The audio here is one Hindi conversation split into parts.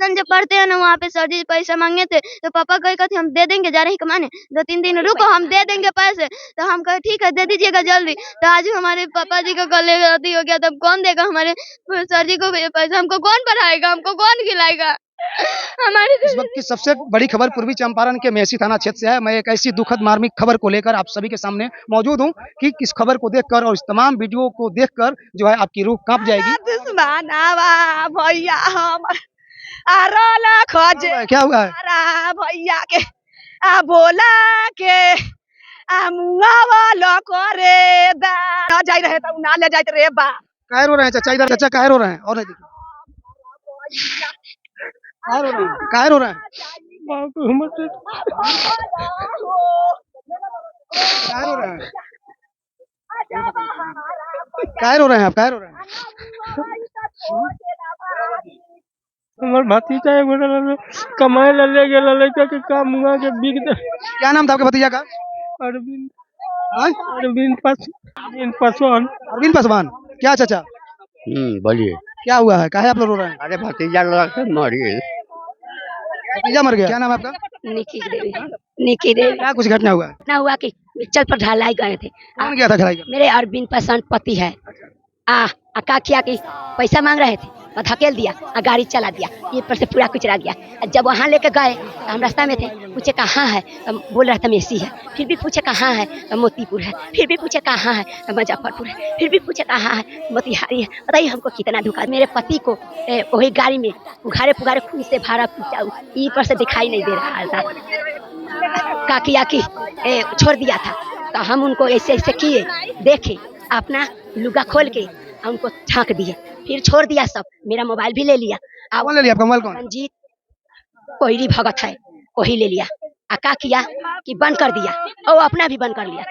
ट्यूशन जब पढ़ते हैं ना वहाँ पे सर जी पैसा मांगे थे तो पापा कहे थे हम दे देंगे, जा रहे हैं कमाने 2-3 दिन रुको हम दे देंगे पैसे। तो हम कहे ठीक है दे दीजिएगा जल्दी। तो आज हमारे पापा जी का गले अथी हो गया, तब कौन देगा हमारे सर जी को पैसा, हमको कौन पढ़ाएगा, हमको कौन खिलाएगा हमारे। इस वक्त की सबसे बड़ी खबर पूर्वी चंपारण के मेहसी थाना क्षेत्र से है। मैं एक ऐसी दुखद मार्मिक खबर को लेकर आप सभी के सामने मौजूद हूं कि इस खबर को देखकर और इस तमाम वीडियो को देखकर जो है आपकी रूह कांप जाएगी। भैया हम खोजे क्या हुआ है? भैया के बोला के मुआ वाला करे दा जाई रहे त ना ले जाइत रे बा। काहे रो रहे हैं चाचा? इधर चाचा काहे रो रहे हैं? और नहीं देखिए काहे रो रहे हैं? काहे रो रहे हैं? काहे रो रहे हैं? काहे रो रहे हैं आप? काहे रो रहे हैं? हमार भतीजा एगो रहल कमाए ला ले गेल लड़का के काम हुआ के बिक दे। क्या नाम था आपके भतीजा का? अरविंद हाँ? अरविंद पासवान। अरविंद पासवान। क्या चाचा बोलिए। क्या हुआ है? काहे आप लोग रो रहे हैं? अरे भतीजा लोग मर गए। भतीजा मर गया। क्या नाम है आपका? निकी देवी। निकी देवी। क्या कुछ घटना हुआ है? ना हुआ कि चल पर ढलाई गए थे। कौन गया था ढलाई करने? मेरे अरविंद पसंद पति है। का किया कि पैसा मांग रहे थे और धकेल दिया और गाड़ी चला दिया, ये पर से पूरा कुचला गया। जब वहाँ लेके गए तो हम रास्ता में थे, पूछे कहाँ है तो बोल रहा था मेसी है, फिर भी पूछे कहाँ है तो मोतीपुर है, फिर भी पूछे कहाँ है तो मुजफ्फरपुर है, फिर भी पूछे कहाँ है मोतिहारी है। बताइए हमको कितना धोखा। मेरे पति को वही गाड़ी में उघारे पुगारे खून से भाड़ा पीटा, ई पर से दिखाई नहीं दे रहा था। का किया कि छोड़ दिया था तो हम उनको ऐसे ऐसे किए, देखे अपना लुगा खोल के उनको झाँक दिए, फिर छोड़ दिया सब। मेरा मोबाइल भी ले लिया। कौन ले लिया आपका मोबाइल? कौन? रंजीत कोहरी भगत है, वही ले लिया। का किया कि बंद कर दिया और वो अपना भी बंद कर लिया,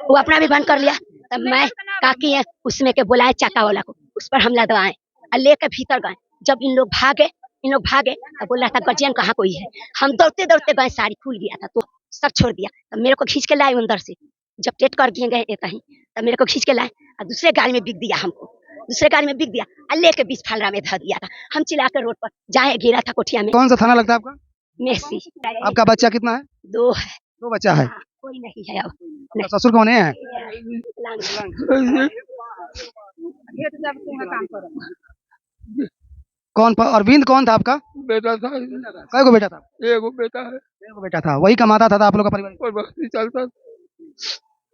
वो अपना भी बंद कर लिया। तब मैं का किए उसमें के बुलाए चाका वाला को, उस पर हमला दवाए और लेकर भीतर गए। जब इन लोग भागे तो बोल रहा था गर्जियन कहाँ कोई है। हम दौड़ते दौड़ते गए, साड़ी खुल गया था तो सब छोड़ दिया। तब मेरे को खींच के लाए अंदर से, जब टेट कर दिए गए कहीं तब मेरे को खींच के लाए और दूसरे गाड़ी में बिक दिया। हमको दूसरे गाड़ी में बिक दिया और लेके 20 फालरा में धर दिया था। हम चिल्ला कर रोड पर जाए, गिरा था कोठिया में। कौन सा थाना लगता है आपका? मेसी। आपका बच्चा कितना है? 2 है। 2 बच्चा है। कोई नहीं है अब। तो ससुर कौन है? कौन? अरविंद कौन था आपका? बेटा था। कई को बेटा था? एगो बेटा है। एगो बेटा था। वही कमाता था आप लोग का परिवार? और बस्ती चलता।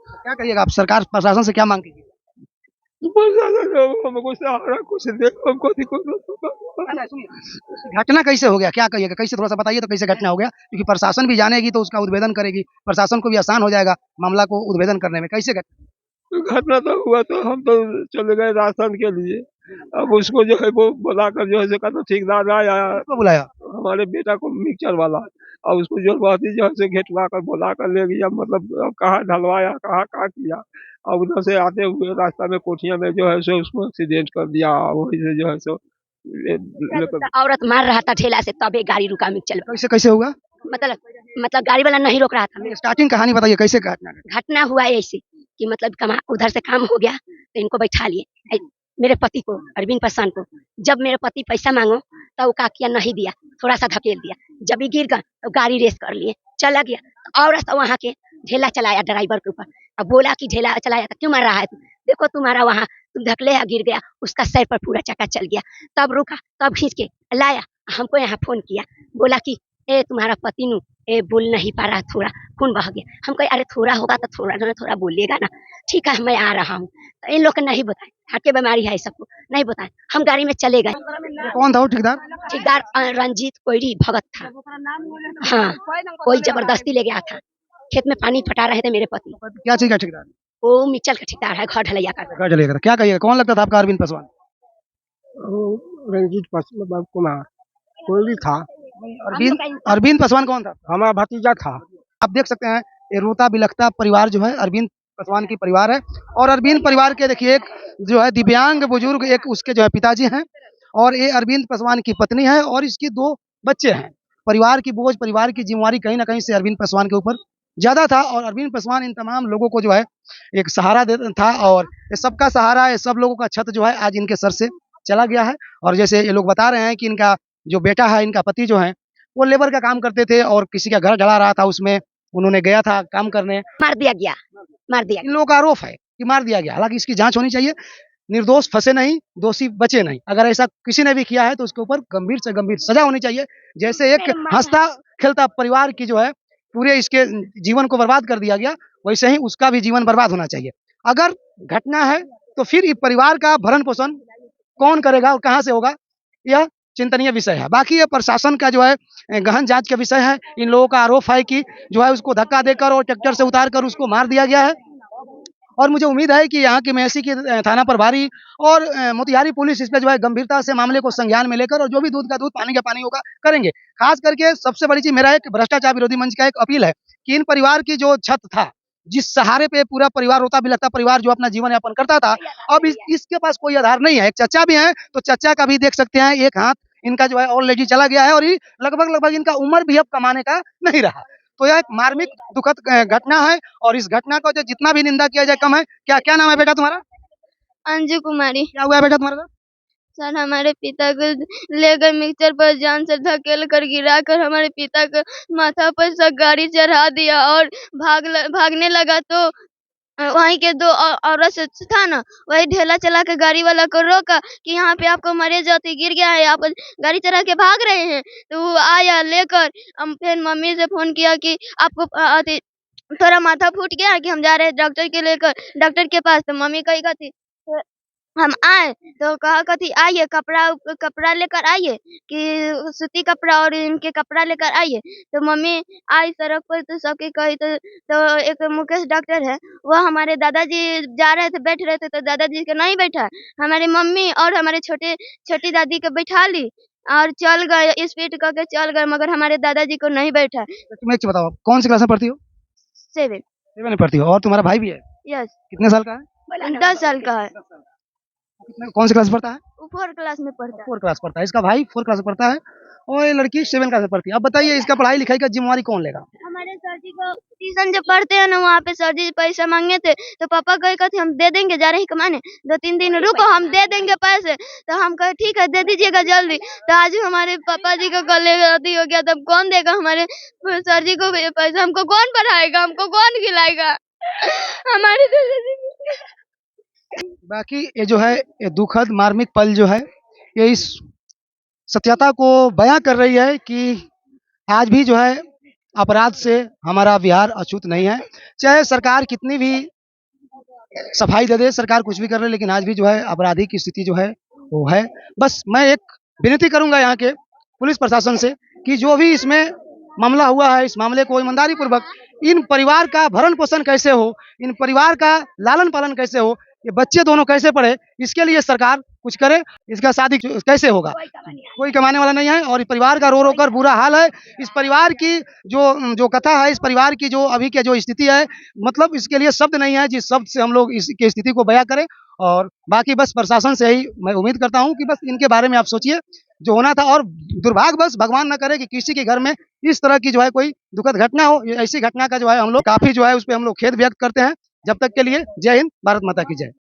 क्या करिएगा आप? सरकार प्रशासन से क्या मांग कीजिए? हमको सहारा कुछ दे, हमको घटना कैसे हो गया? क्या कहिएगा? कैसे थोड़ा सा बताइए तो कैसे घटना हो गया? क्योंकि प्रशासन भी जानेगी तो उसका उद्भेदन करेगी, प्रशासन को भी आसान हो जाएगा मामला को उद्भेदन करने में। कैसे घटना तो हुआ तो हम तो चले गए राशन के लिए। अब उसको जो है वो बुलाकर जो है तो ठेकेदार आया, किसको बुलाया? हमारे बेटा को मिक्सचर वाला, और उसको जो बाती जो है घेटवा कर बुला कर ले गया। मतलब कहाँ ढलवाया, कहाँ किया। और उधर से आते हुए रास्ता में कोठिया में जो है सो उसको एक्सीडेंट कर दिया। वही से जो है सो औरत मार रहा था ठेला से, तब एक गाड़ी रुका मिक्सचर। कैसे कैसे होगा? मतलब गाड़ी वाला नहीं रोक रहा था। स्टार्टिंग कहानी बताइए कैसे घटना हुआ ऐसे कि मतलब उधर से काम हो गया तो इनको बैठा लिए, मेरे पति को, अरविंद पसंद को। जब मेरे पति पैसा मांगो तो का किया नहीं दिया, थोड़ा सा धकेल दिया। जब भी गिर गया तो गाड़ी रेस कर लिए, चला गया। औरत वहाँ के ढेला चलाया ड्राइवर के ऊपर। अब बोला कि ढेला चलाया था क्यों मार रहा है तू? देखो तुम्हारा वहाँ तुम धकले गिर गया, उसका सर पर पूरा चक्का चल गया। तब रुका, तब खींच के लाया। हमको यहाँ फोन किया, बोला कि तुम्हारा पति नु बोल नहीं पा रहा, थोड़ा खून बह गया। हम कहे अरे थोड़ा होगा तो थोड़ा बोलेगा ना, ठीक है मैं आ रहा हूँ। तो इन लोग को नहीं बताए, हार्ट की बीमारी है, सबको नहीं बताए। हम गाड़ी में चले गए। कौन था वो ठेकेदार? ठेकेदार रंजीत कोहरी भगत था। हाँ, कोई जबरदस्ती ले गया था। खेत में पानी फटा रहे थे मेरे पति। क्या चीज का ठेकेदार? वो मिक्सचर का ठेकेदार है, घर ढलैया का। घर ढलैया। क्या कहिएगा? कौन लगता था आपका अरविंद पासवान? रंजीत कुमार कोहली था। अरविंद पासवान कौन था? हमारा भतीजा था। आप देख सकते हैं ये रोता बिलखता परिवार जो है अरविंद पासवान की परिवार है। और अरविंद परिवार के देखिए एक जो है दिव्यांग बुजुर्ग एक उसके जो है पिताजी हैं, और ये अरविंद पासवान की पत्नी है और इसकी 2 बच्चे हैं। परिवार की बोझ, परिवार की जिम्मेवारी कहीं ना कहीं से अरविंद पासवान के ऊपर ज्यादा था। और अरविंद पासवान इन तमाम लोगों को जो है एक सहारा देता था, और ये सबका सहारा, ये सब लोगों का छत जो है आज इनके सर से चला गया है। और जैसे ये लोग बता रहे हैं कि इनका जो बेटा है, इनका पति जो है, वो लेबर का काम करते थे और किसी का घर ढला रहा था, उसमें उन्होंने गया था काम करने। मार दिया गया, मार दिया इन लोगों का आरोप है कि मार दिया गया। हालांकि इसकी जांच होनी चाहिए, निर्दोष फंसे नहीं, दोषी बचे नहीं। अगर ऐसा किसी ने भी किया है तो उसके ऊपर गंभीर से गंभीर सजा होनी चाहिए। जैसे एक हंसता खेलता परिवार की जो है पूरे इसके जीवन को बर्बाद कर दिया गया, वैसे ही उसका भी जीवन बर्बाद होना चाहिए। अगर घटना है तो फिर इस परिवार का भरण पोषण कौन करेगा और कहाँ से होगा, यह चिंतनीय विषय है। बाकी ये प्रशासन का जो है गहन जांच का विषय है। इन लोगों का आरोप है कि जो है उसको धक्का देकर और ट्रैक्टर से उतार कर उसको मार दिया गया है। और मुझे उम्मीद है कि यहाँ की मेहसी की थाना प्रभारी और मोतिहारी पुलिस इस पे जो है गंभीरता से मामले को संज्ञान में लेकर और जो भी दूध का दूध पानी का पानी होगा करेंगे। खास करके सबसे बड़ी चीज मेरा एक भ्रष्टाचार विरोधी मंच का एक अपील है कि इन परिवार की जो छत था, जिस सहारे पे पूरा परिवार रोता बिलखता परिवार जो अपना जीवन यापन करता था, अब इसके पास कोई आधार नहीं है। एक चचा भी हैं तो चचा का भी देख सकते हैं, एक हाथ इनका जो है ऑलरेडी चला गया है और ये लगभग इनका उम्र भी अब कमाने का नहीं रहा। तो यह एक मार्मिक दुखद घटना है और इस घटना को जो जितना भी निंदा किया जाए कम है। क्या नाम है बेटा तुम्हारा? अंजू कुमारी। क्या हुआ है बेटा तुम्हारा? सर हमारे पिता को लेकर मिक्सर पर जान से धकेल कर गिरा कर हमारे पिता को माथा पर से गाड़ी चढ़ा दिया और भागने लगा तो वहीं के दो औरत से था ना, वही ढेला चला के गाड़ी वाला को रोका कि यहाँ पे आपको मरे जाती गिर गया है, आप गाड़ी चला के भाग रहे हैं। तो वो आया लेकर, हम फिर मम्मी से फोन किया कि आपको थोड़ा माथा फूट गया है कि हम जा रहे हैं डॉक्टर के पास। तो मम्मी कही थी हम आए तो कहा थी आइए कपड़ा लेकर आइए कि सूती कपड़ा और इनके कपड़ा लेकर आइए। तो मम्मी आई सड़क पर तो सबके कही तो एक मुकेश डॉक्टर है, वह हमारे दादाजी जा रहे थे बैठ रहे थे तो दादाजी को नहीं बैठा, हमारी मम्मी और हमारे छोटी दादी को बैठा ली और चल गए, स्पीड करके चल गए, मगर हमारे दादाजी को नहीं बैठा। तुम एक चीज बताओ, कौन सी क्लास में पढ़ती हो? 7 7 में पढ़ती हो। और तुम्हारा भाई भी है? यस। कितने साल का है? 10 साल का है। कौन सी क्लास में पढ़ता है? वो 4 क्लास में पढ़ता है। 4 क्लास पढ़ता है। इसका भाई 4 क्लास में पढ़ता है और ये लड़की 7 क्लास में पढ़ती है। अब बताइए इसका पढ़ाई लिखाई का जिम्मेवारी कौन लेगा? हमारे सर जी को ट्यूशन जब पढ़ते हैं ना, वहाँ पे सर जी पैसा मांगे थे तो पापा कहे थे हम दे देंगे, जा रहे हैं कमाने, 2-3 दिन रुको हम दे देंगे पैसे। तो हम कहे ठीक है दे दीजिएगा जल्दी। तो आज हमारे पापा जी को गले गलती हो गया, तब कौन देगा हमारे सर जी को पैसा? हमको कौन पढ़ाएगा, हमको कौन खिलाएगा? हमारे बाकी ये जो है ये दुखद मार्मिक पल जो है ये इस सत्यता को बयां कर रही है कि आज भी जो है अपराध से हमारा बिहार अछूत नहीं है। चाहे सरकार कितनी भी सफाई दे दे, सरकार कुछ भी कर ले, लेकिन आज भी जो है अपराधी की स्थिति जो है वो है। बस मैं एक विनती करूंगा यहाँ के पुलिस प्रशासन से कि जो भी इसमें मामला हुआ है, इस मामले को ईमानदारी पूर्वक इन परिवार का भरण पोषण कैसे हो, इन परिवार का लालन पालन कैसे हो, ये बच्चे दोनों कैसे पढ़े, इसके लिए सरकार कुछ करे। इसका शादी कैसे होगा? कोई कमाने वाला नहीं है और इस परिवार का रो रो कर बुरा हाल है। इस परिवार की जो कथा है, इस परिवार की जो अभी के जो स्थिति है, मतलब इसके लिए शब्द नहीं है जिस शब्द से हम लोग इसकी स्थिति को बयां करें। और बाकी बस प्रशासन से ही मैं उम्मीद करता हूं कि बस इनके बारे में आप सोचिए जो होना था। और दुर्भाग्य बस भगवान न करे कि किसी के घर में इस तरह की जो है कोई दुखद घटना हो। ऐसी घटना का जो है हम लोग काफी जो है उस पर हम लोग खेद व्यक्त करते हैं। जब तक के लिए जय हिंद, भारत माता की जय।